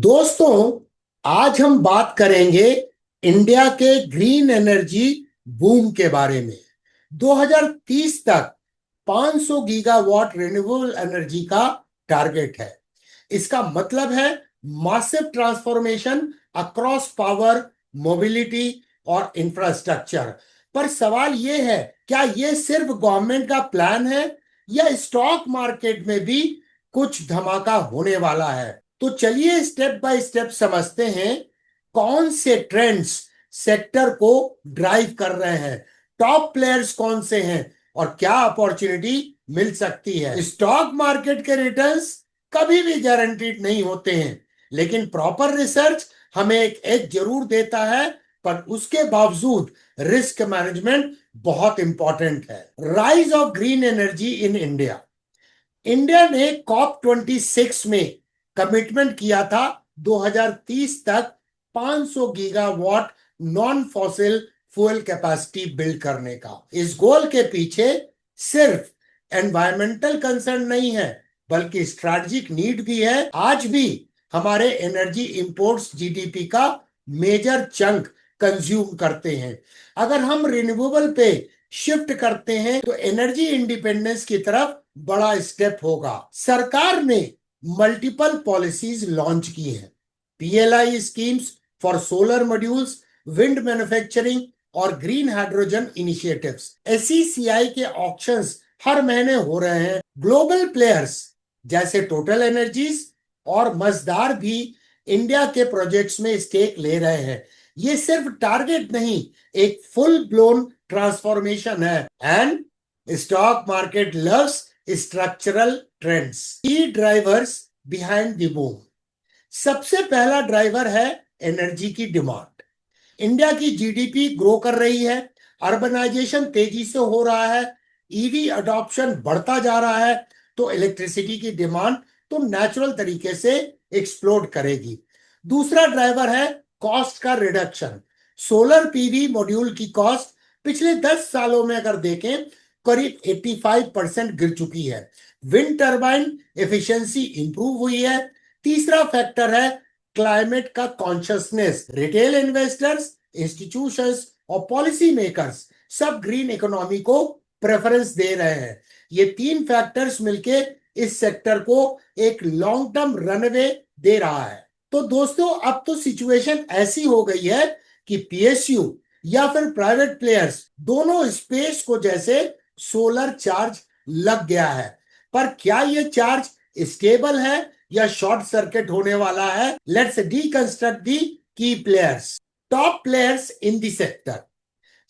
दोस्तों, आज हम बात करेंगे इंडिया के ग्रीन एनर्जी बूम के बारे में। 2030 तक 500 गीगावाट रिन्यूएबल एनर्जी का टारगेट है। इसका मतलब है massive transformation across power, mobility और इंफ्रास्ट्रक्चर। पर सवाल यह है, क्या यह सिर्फ गवर्नमेंट का प्लान है या स्टॉक मार्केट में भी कुछ धमाका होने वाला है? तो चलिए स्टेप बाय स्टेप समझते हैं कौन से ट्रेंड्स सेक्टर को ड्राइव कर रहे हैं, टॉप प्लेयर्स कौन से हैं और क्या अपॉर्चुनिटी मिल सकती है। स्टॉक मार्केट के रिटर्न्स कभी भी गारंटीड नहीं होते हैं, लेकिन प्रॉपर रिसर्च हमें एक एज जरूर देता है। पर उसके बावजूद रिस्क मैनेजमेंट बहुत इंपॉर्टेंट है। Rise of green energy in India. India ने कॉप 26 में कमिटमेंट किया था 2030 तक 500 gigawatt non fossil fuel capacity build करने का। इस गोल के पीछे सिर्फ एनवायरमेंटल कंसर्न नहीं है, बल्कि स्ट्रैटेजिक नीड भी है। आज भी हमारे एनर्जी इंपोर्ट्स जीडीपी का मेजर चंक कंज्यूम करते हैं। अगर हम रिन्यूएबल पे शिफ्ट करते हैं तो एनर्जी इंडिपेंडेंस की तरफ बड़ा स्टेप होगा। सरकार ने मल्टीपल पॉलिसीज लॉन्च की हैं। PLI schemes for solar modules, wind manufacturing और ग्रीन हाइड्रोजन इनिशिएटिव्स। एसईसीआई के ऑक्शंस हर महीने हो रहे हैं। ग्लोबल प्लेयर्स जैसे टोटल एनर्जीज और मजदार भी इंडिया के प्रोजेक्ट्स में स्टेक ले रहे हैं। ये सिर्फ टारगेट नहीं, एक फुल ब्लोन ट्रांसफॉर्मेशन है। And stock market loves structural trends. की ड्राइवर्स बिहाइंड द बूम। सबसे पहला ड्राइवर है एनर्जी की डिमांड। इंडिया की जीडीपी ग्रो कर रही है, अर्बनाइजेशन तेजी से हो रहा है, ईवी अडॉप्शन बढ़ता जा रहा है, तो इलेक्ट्रिसिटी की डिमांड तो नेचुरल तरीके से एक्सप्लोड करेगी। दूसरा ड्राइवर है कॉस्ट का रिडक्शन। सोलर पीवी मॉड्यूल की कॉस्ट पिछले 10 सालों में अगर देखें करीब 85% गिर चुकी है। विंड टर्बाइन एफिशिएंसी इंप्रूव हुई है। तीसरा फैक्टर है क्लाइमेट का कॉन्शियसनेस। रिटेल इन्वेस्टर्स, इंस्टीट्यूशंस और पॉलिसी मेकर्स सब ग्रीन इकोनॉमी को प्रेफरेंस दे रहे हैं। ये तीन फैक्टर्स मिलके इस सेक्टर को एक लॉन्ग टर्म रनवे दे रहा है। तो दोस्तों, अब तो सिचुएशन ऐसी हो गई है कि पीएसयू या फिर प्राइवेट प्लेयर्स दोनों स्पेस को जैसे सोलर चार्ज लग गया है। पर क्या ये चार्ज स्टेबल है या शॉर्ट सर्किट होने वाला है? लेट्स डीकंस्ट्रक्ट दी की players. Top players in the sector.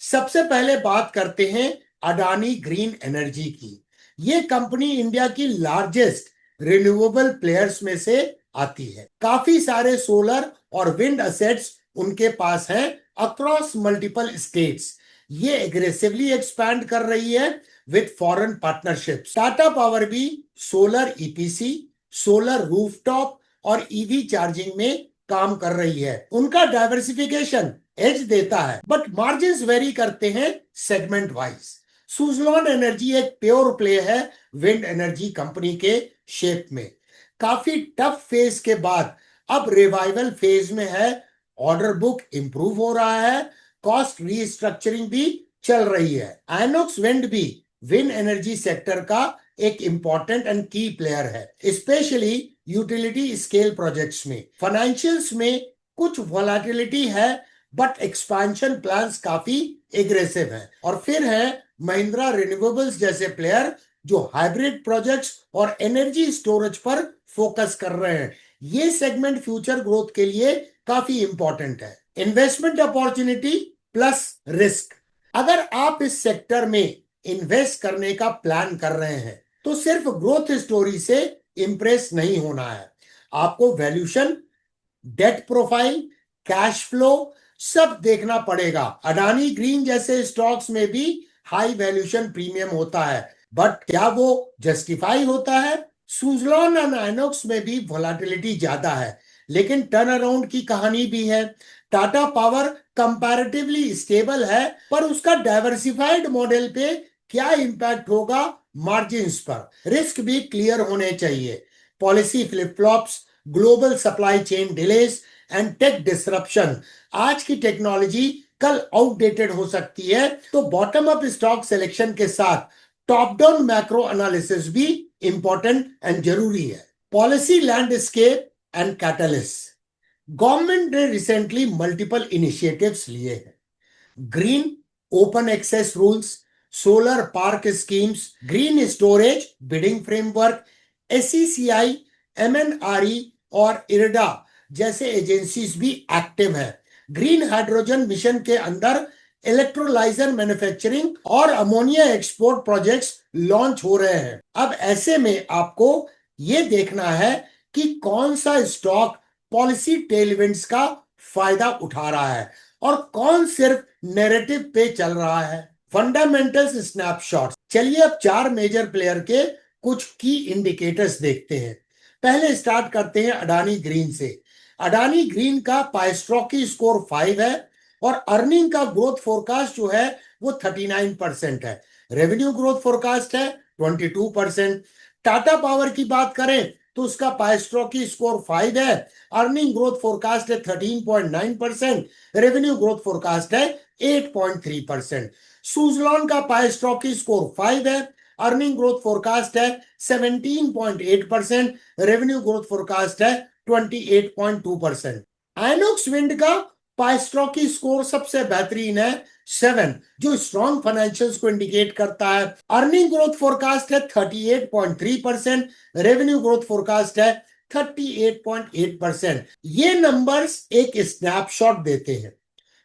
सबसे पहले बात करते हैं अडानी ग्रीन एनर्जी की। ये कंपनी इंडिया की लार्जेस्ट रिन्यूएबल प्लेयर्स में से आती है। काफी सारे सोलर और विंड असेट्स उनके पास हैं अक्रॉस मल्टीपल स्टेट्स। ये एग्रेसिवली एक्सपैंड कर रही है with foreign partnerships. Tata power भी सोलर ईपीसी, सोलर रूफटॉप और ईवी चार्जिंग में काम कर रही है। उनका डाइवर्सिफिकेशन एज देता है, बट मार्जिन्स वेरी करते हैं सेगमेंट वाइज। सुजलॉन एनर्जी एक प्योर प्ले है विंड एनर्जी कंपनी के शेप में। काफी टफ फेज के बाद अब रिवाइवल फेज में है। ऑर्डर बुक इंप्रूव हो रहा है, कॉस्ट रीस्ट्रक्चरिंग भी चल रही है। आइनॉक्स विंड भी विंड एनर्जी सेक्टर का एक इंपॉर्टेंट एंड की प्लेयर है, स्पेशली यूटिलिटी स्केल प्रोजेक्ट्स में। फाइनेंशियल्स में कुछ वॉलेटिलिटी है, बट एक्सपेंशन प्लान्स काफी एग्रेसिव है। और फिर है महिंद्रा रिन्यूएबल्स जैसे प्लेयर जो हाइब्रिड प्रोजेक्ट्स और एनर्जी स्टोरेज पर फोकस कर रहे हैं। ये सेगमेंट फ्यूचर ग्रोथ के लिए काफी इंपॉर्टेंट है। Investment opportunity plus risk. अगर आप इस सेक्टर में इन्वेस्ट करने का प्लान कर रहे हैं तो सिर्फ ग्रोथ स्टोरी से इंप्रेस नहीं होना है। आपको valuation, debt profile, cash flow सब देखना पड़ेगा। अडानी ग्रीन जैसे स्टॉक्स में भी हाई वैल्यूशन प्रीमियम होता है, बट क्या वो जस्टिफाई होता है? सुजलॉन और आइनॉक्स में भी वोलेटिलिटी ज्यादा है, लेकिन टर्न अराउंड की कहानी भी है। टाटा पावर कंपैरेटिवली स्टेबल है, पर उसका डाइवर्सिफाइड मॉडल पे क्या इंपैक्ट होगा मार्जिन्स पर? रिस्क भी क्लियर होने चाहिए। Policy flip flops, global supply chain delays and tech disruption. आज की टेक्नोलॉजी कल आउटडेटेड हो सकती है, तो बॉटम अप स्टॉक सिलेक्शन के साथ टॉप डाउन मैक्रो एनालिसिस भी इंपॉर्टेंट एंड जरूरी है। Policy landscape and catalyst. Government ने रिसेंटली मल्टीपल इनिशिएटिव्स लिए हैं। Green open access rules, solar park schemes, green storage bidding framework, SECI, MNRE और इरडा जैसे एजेंसीज भी एक्टिव है। ग्रीन हाइड्रोजन मिशन के अंदर इलेक्ट्रोलाइजर मैन्युफैक्चरिंग और अमोनिया एक्सपोर्ट प्रोजेक्ट्स लॉन्च हो रहे हैं। अब ऐसे में आपको यह देखना है कि कौन सा स्टॉक पॉलिसी टेलविंड्स का फायदा उठा रहा है और कौन सिर्फ नैरेटिव पे चल रहा है। Fundamentals snapshot. चलिए अब 4 मेजर प्लेयर के कुछ की इंडिकेटर्स देखते हैं। पहले स्टार्ट करते हैं अडानी ग्रीन से। अडानी ग्रीन का पाइस्ट्रॉकी स्कोर 5 है और अर्निंग का ग्रोथ फोरकास्ट जो है वो 39% है। रेवेन्यू ग्रोथ फोरकास्ट है 22%। टाटा पावर की बात करें तो उसका पाइस्ट्रॉकी स्कोर 5 है, अर्निंग ग्रोथ फोरकास्ट है 13.9%, रेवेन्यू ग्रोथ फोरकास्ट है 8.3%। सुजलॉन का पाइस्ट्रॉकी स्कोर 5 है, अर्निंग ग्रोथ फोरकास्ट है 17.8%, रेवेन्यू ग्रोथ फोरकास्ट है 28.2%। आइनॉक्स विंड का पाइस्ट्रॉकी स्कोर सबसे बेहतरीन है 7, जो स्ट्रॉन्ग फाइनेंशियल्स को इंडिकेट करता है। अर्निंग ग्रोथ फोरकास्ट है 38.3%, रेवेन्यू ग्रोथ फोरकास्ट है 38.8%। ये नंबर्स एक स्नैपशॉट देते हैं,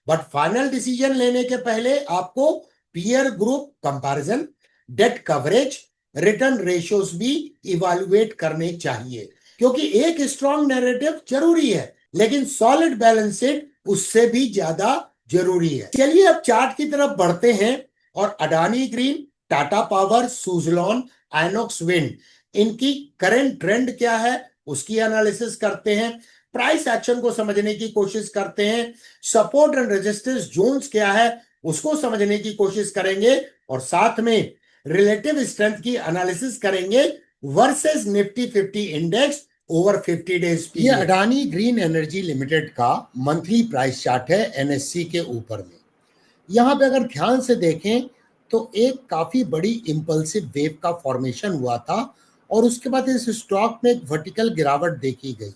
बट फाइनल डिसीजन लेने के पहले आपको peer group comparison, debt coverage, return ratios भी इवैल्यूएट करने चाहिए, क्योंकि एक स्ट्रॉन्ग नैरेटिव जरूरी है लेकिन सॉलिड बैलेंस शीट उससे भी ज्यादा जरूरी है। चलिए अब चार्ट की तरफ बढ़ते हैं और Adani green, Tata power, Suzlon, INOX wind, इनकी करंट ट्रेंड क्या है उसकी एनालिसिस करते हैं। प्राइस एक्शन को समझने की कोशिश करते हैं। सपोर्ट एंड रेजिस्टेंस जोन्स क्या है उसको समझने की कोशिश करेंगे और साथ में रिलेटिव स्ट्रेंथ की एनालिसिस करेंगे versus Nifty 50 index over 50 days. ये अडानी ग्रीन एनर्जी लिमिटेड का मंथली प्राइस चार्ट है एनएससी के ऊपर में। यहां पे अगर ध्यान से देखें तो एक काफी बड़ी इंपल्सिव वेव का फॉर्मेशन हुआ था और उसके बाद इस स्टॉक में एक वर्टिकल गिरावट देखी गई।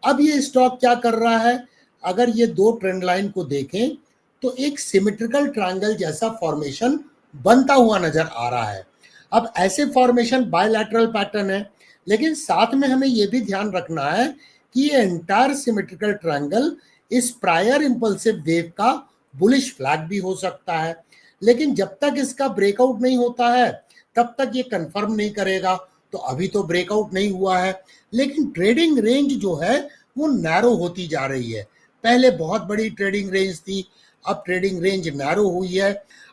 अब ये स्टॉक क्या कर रहा है, अगर ये दो ट्रेंड लाइन को देखें तो एक सिमेट्रिकल ट्रायंगल जैसा फॉर्मेशन बनता हुआ नजर आ रहा है। अब ऐसे फॉर्मेशन बायलैटरल पैटर्न है, लेकिन साथ में हमें यह भी ध्यान रखना है कि ये एंटायर सिमेट्रिकल ट्रायंगल इस प्रायर इंपल्सिव वेव का बुलिश फ्लैग भी हो सकता है। लेकिन जब तक इसका ब्रेकआउट नहीं होता है तब तक ये कंफर्म नहीं करेगा। तो अभी तो ब्रेकआउट नहीं हुआ है, लेकिन ट्रेडिंग रेंज जो है वो नैरो होती जा रही है। पहले बहुत बड़ी ट्रेडिंग रेंज थी, अब ट्रेडिंग रेंज नैरो हुई है।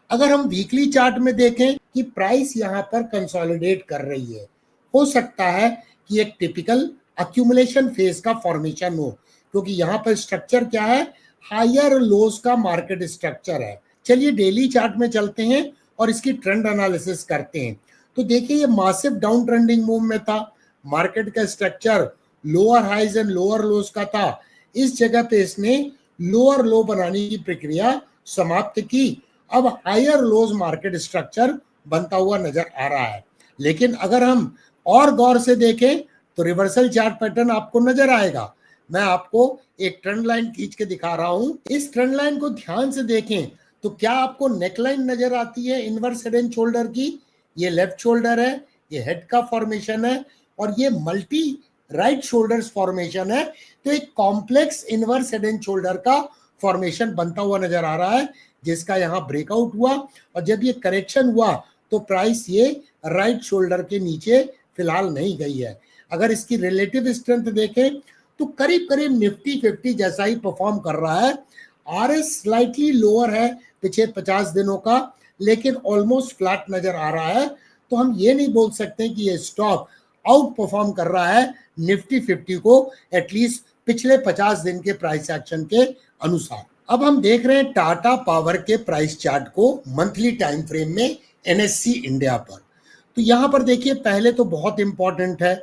अगर हम वीकली चार्ट में देखें कि प्राइस यहाँ पर कंसोलिडेट कर रही है, हो सकता है कि एक टिपिकल अक्यूमुलेशन फेज का फॉर्मेशन हो, क्योंकि यहाँ पर स्ट्रक्चर क्या है, हायर लोज का मार्केट स्ट्रक्चर है। चलिए डेली चार्ट में चलते हैं और इसकी ट्रेंड एनालिसिस करते हैं। तो देखिए ये मासिव डाउन ट्रेंडिंग मूव में था, मार्केट का structure lower highs and lower lows का था। इस जगह पे इसने लोअर लो बनाने की प्रक्रिया समाप्त की। अब हायर लोज मार्केट स्ट्रक्चर बनता हुआ नजर आ रहा है। लेकिन अगर हम और गौर से देखें तो रिवर्सल चार्ट पैटर्न आपको नजर आएगा। मैं आपको एक ट्रेंड लाइन खींच के दिखा रहा हूं। इस ट्रेंड लाइन को ध्यान से देखें तो क्या आपको नेकलाइन नजर आती है इनवर्स हेड एंड शोल्डर की? ये लेफ्ट शोल्डर है, ये हेड का फॉर्मेशन है और ये मल्टी राइट शोल्डर्स फॉर्मेशन है। तो एक complex inverse head and shoulder का फॉर्मेशन बनता हुआ नजर आ रहा है, जिसका यहाँ ब्रेकआउट हुआ और जब ये करेक्शन हुआ तो प्राइस ये राइट शोल्डर के नीचे फिलहाल नहीं गई है। अगर इसकी रिलेटिव स्ट्रेंथ देखें तो करीब करीब निफ्टी 50 जैसा ही परफॉर्म कर रहा है। आरएस स्लाइटली लोअर है पिछले 50 दिनों का, लेकिन ऑलमोस्ट फ्लैट नजर आ रहा है। तो हम ये नहीं बोल सकते कि ये स्टॉक आउट परफॉर्म कर रहा है निफ्टी 50 को, एटलीस्ट पिछले 50 दिन के प्राइस एक्शन के अनुसार। अब हम देख रहे हैं टाटा पावर के प्राइस चार्ट को मंथली टाइम फ्रेम में एनएससी इंडिया पर। तो यहां पर देखिए पहले तो बहुत इंपॉर्टेंट है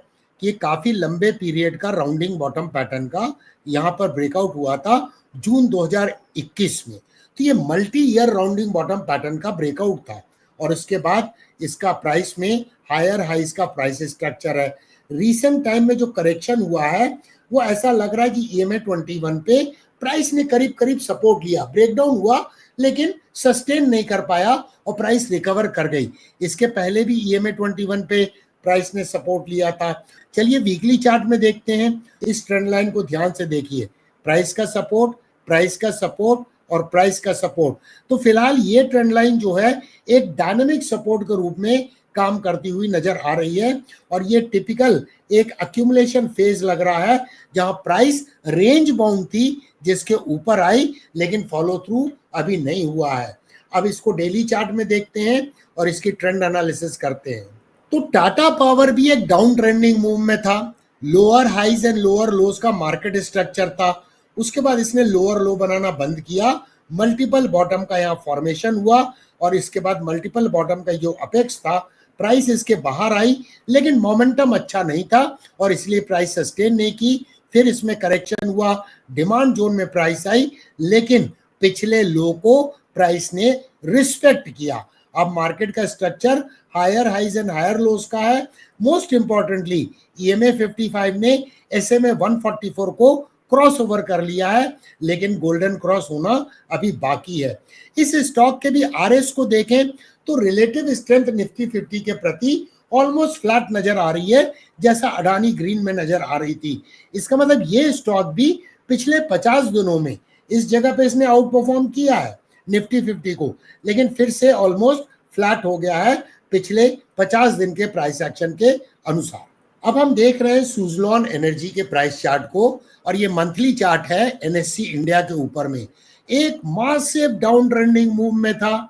कि ये काफी लंबे पीरियड का राउंडिंग बॉटम पैटर्न का यहाँ पर ब्रेकआउट हुआ था जून 2021 में। तो ये multi year rounding bottom pattern का ब्रेकआउट था और उसके बाद इसका प्राइस में हायर हाइज का प्राइस स्ट्रक्चर है। रीसेंट टाइम में जो करेक्शन हुआ है वो ऐसा लग रहा है कि EMA 21 पे प्राइस ने करीब करीब सपोर्ट लिया, ब्रेकडाउन हुआ लेकिन सस्टेन नहीं कर पाया और प्राइस रिकवर कर गई। इसके पहले भी EMA 21 पे प्राइस ने सपोर्ट लिया था। चलिए वीकली चार्ट में देखते हैं, इस ट्रेंड लाइन को ध्यान से देखिए, प्राइस का सपोर्ट, प्राइस का सपोर्ट और प्राइस का सपोर्ट। तो फिलहाल ये ट्रेंड लाइन जो है एक डायनामिक सपोर्ट के रूप में काम करती हुई नजर आ रही है और ये टिपिकल एक अक्यूमुलेशन फेज लग रहा है जहां प्राइस रेंज बाउंड थी जिसके ऊपर आई लेकिन फॉलो थ्रू अभी नहीं हुआ है। अब इसको डेली चार्ट में देखते हैं और इसकी ट्रेंड एनालिसिस करते हैं। तो टाटा पावर भी एक डाउन ट्रेंडिंग मूव में था, lower highs and lower lows का मार्केट स्ट्रक्चर था। उसके बाद इसने लोअर लो बनाना बंद किया, मल्टीपल बॉटम का यहाँ फॉर्मेशन हुआ और इसके बाद मल्टीपल बॉटम का जो अपेक्स था प्राइस इसके बाहर आई लेकिन मोमेंटम अच्छा नहीं था और इसलिए प्राइस सस्टेन नहीं की। फिर इसमें करेक्शन हुआ, डिमांड जोन में प्राइस आई लेकिन पिछले लो को प्राइस ने रिस्पेक्ट किया। अब मार्केट का structure higher highs and higher lows का है। मोस्ट इंपॉर्टेंटली EMA 55 ने SMA 144 को क्रॉस ओवर कर लिया है लेकिन गोल्डन क्रॉस होना अभी बाकी है। इस स्टॉक के भी RS को देखें तो रिलेटिव स्ट्रेंथ निफ्टी 50 के प्रति ऑलमोस्ट फ्लैट नजर आ रही है जैसा अडानी ग्रीन में नजर आ रही थी। इसका मतलब ये स्टॉक भी पिछले 50 दिनों में इस जगह पे इसने आउट परफॉर्म किया है निफ्टी 50 को, लेकिन फिर से ऑलमोस्ट फ्लैट हो गया है पिछले 50 दिन के प्राइस एक्शन के अनुसार। अब हम देख रहे हैं सुजलॉन एनर्जी के प्राइस चार्ट को और ये मंथली चार्ट है NSE इंडिया के ऊपर में। एक मासिव डाउन ट्रेंडिंग मूव में था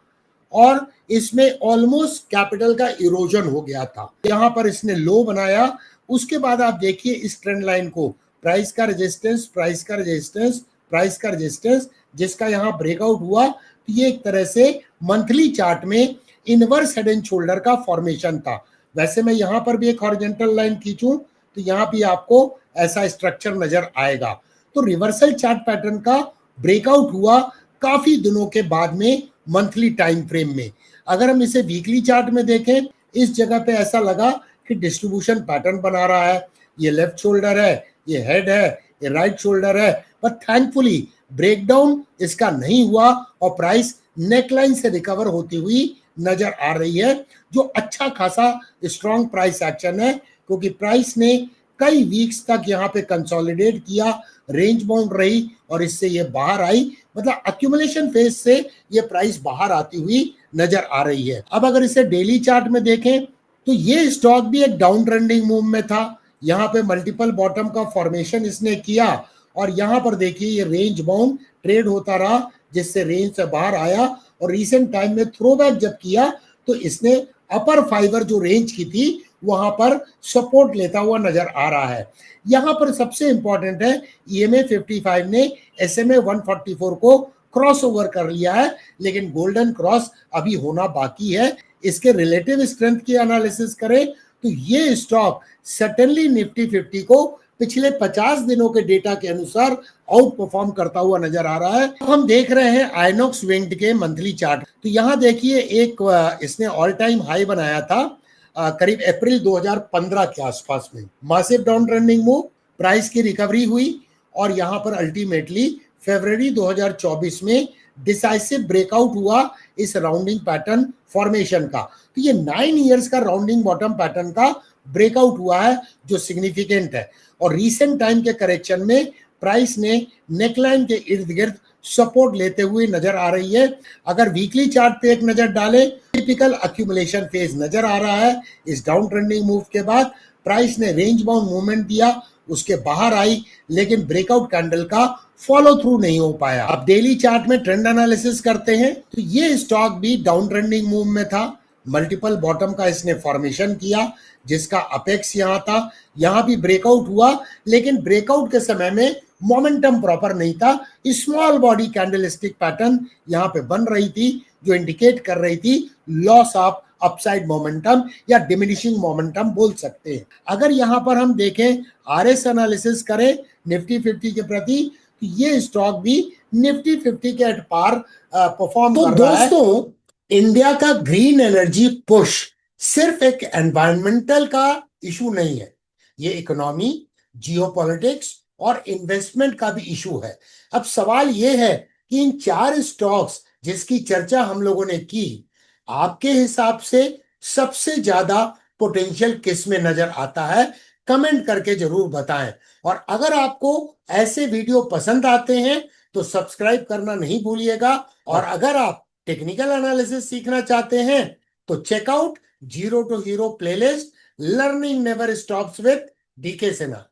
और इसमें ऑलमोस्ट कैपिटल का इरोजन हो गया था। यहाँ पर इसने लो बनाया, उसके बाद आप देखिए इस ट्रेंड लाइन को, प्राइस का रेजिस्टेंस, प्राइस का रेजिस्टेंस, प्राइस का रेजिस्टेंस, जिसका यहाँ ब्रेकआउट हुआ। तो ये एक तरह से मंथली चार्ट में इनवर्स हेड एंड शोल्डर का फॉर्मेशन था। वैसे मैं यहाँ पर भी एक हॉरिजॉन्टल लाइन खींचूं तो यहाँ भी आपको ऐसा स्ट्रक्चर नजर आएगा। तो रिवर्सल चार्ट पैटर्न का ब्रेकआउट हुआ काफी दिनों के बाद में मंथली टाइम फ्रेम में। अगर हम इसे वीकली चार्ट में देखें, इस जगह पे ऐसा लगा कि डिस्ट्रीब्यूशन पैटर्न बना रहा है, ये लेफ्ट शोल्डर है, ये हेड है, ये राइट शोल्डर है, पर थैंकफुली ब्रेकडाउन इसका नहीं हुआ और प्राइस नेकलाइन से रिकवर होती हुई नजर आ रही है, जो अच्छा खासा स्ट्रॉन्ग प्राइस एक्शन है क्योंकि प्राइस ने कई वीक्स तक यहाँ पे कंसोलिडेट किया, रेंज बाउंड रही और इससे ये बाहर आई। मतलब अक्यूमुलेशन फेज से ये प्राइस बाहर आती हुई नजर आ रही है। अब अगर इसे डेली चार्ट में देखें तो ये स्टॉक भी एक डाउन ट्रेंडिंग मूव में था। यहाँ पे मल्टीपल बॉटम का फॉर्मेशन इसने किया और यहाँ पर देखिए ये रेंज बाउंड ट्रेड होता रहा जिससे रेंज से बाहर आया और रिसेंट टाइम में थ्रोबैक जब किया तो इसने अपर फाइबर जो रेंज की थी वहां पर सपोर्ट लेता हुआ नजर आ रहा है। यहां पर सबसे इंपॉर्टेंट है EMA 55 ने SMA 144 को क्रॉस ओवर कर लिया है लेकिन गोल्डन क्रॉस अभी होना बाकी है। इसके रिलेटिव स्ट्रेंथ की एनालिसिस करें तो ये स्टॉक सर्टेनली निफ्टी 50 को पिछले 50 दिनों के डेटा के अनुसार आउट परफॉर्म करता हुआ नजर आ रहा है। अब हम देख रहे हैं आइनॉक्स विंड के मंथली चार्ट। तो यहाँ देखिए एक इसने ऑल टाइम हाई बनाया था करीब अप्रैल 2015 के आसपास में। Massive down trending move, price की रिकवरी हुई और यहाँ पर अल्टीमेटली फरवरी 2024 में डिसाइसिव ब्रेकआउट हुआ इस राउंडिंग पैटर्न फॉर्मेशन का। तो ये 9 इयर्स का राउंडिंग बॉटम पैटर्न का ब्रेकआउट हुआ है जो सिग्निफिकेंट है और रीसेंट टाइम के करेक्शन में प्राइस ने नेकलाइन के इर्द गिर्द सपोर्ट लेते हुए नजर आ रही है। अगर वीकली चार्ट पे एक नजर डालें, टिपिकल अक्यूमुलेशन फेज नजर आ रहा है। इस डाउन ट्रेंडिंग मूव के बाद प्राइस ने रेंज बाउंड मूवमेंट दिया, उसके बाहर आई लेकिन ब्रेकआउट कैंडल का फॉलो थ्रू नहीं हो पाया। अब डेली चार्ट में ट्रेंड एनालिसिस करते हैं तो ये स्टॉक भी डाउन ट्रेंडिंग मूव में था। मल्टीपल बॉटम का इसने फॉर्मेशन किया जिसका अपेक्स यहाँ था, यहाँ भी ब्रेकआउट हुआ लेकिन ब्रेकआउट के समय में मोमेंटम प्रॉपर नहीं था। स्मॉल बॉडी कैंडलस्टिक पैटर्न यहाँ पे बन रही थी जो इंडिकेट कर रही थी लॉस ऑफ अपसाइड मोमेंटम या डिमिनिशिंग मोमेंटम बोल सकते हैं। अगर यहां पर हम देखें, आरएस एनालिसिस करें निफ्टी 50 के प्रति, तो ये स्टॉक भी निफ्टी 50 के एट पार परफॉर्म कर रहा है। दोस्तों, इंडिया का ग्रीन एनर्जी पुश सिर्फ एक एनवायरमेंटल का इशू नहीं है, ये इकोनॉमी, जियोपॉलिटिक्स और इन्वेस्टमेंट का भी इशू है। अब सवाल ये है कि इन 4 स्टॉक्स जिसकी चर्चा हम लोगों ने की, आपके हिसाब से सबसे ज्यादा पोटेंशियल किस में नजर आता है? कमेंट करके जरूर बताएं। और अगर आपको ऐसे वीडियो पसंद आते हैं तो सब्सक्राइब करना नहीं भूलिएगा। और अगर आप टेक्निकल एनालिसिस सीखना चाहते हैं तो check out zero to hero playlist, learning never stops with DK Sinha.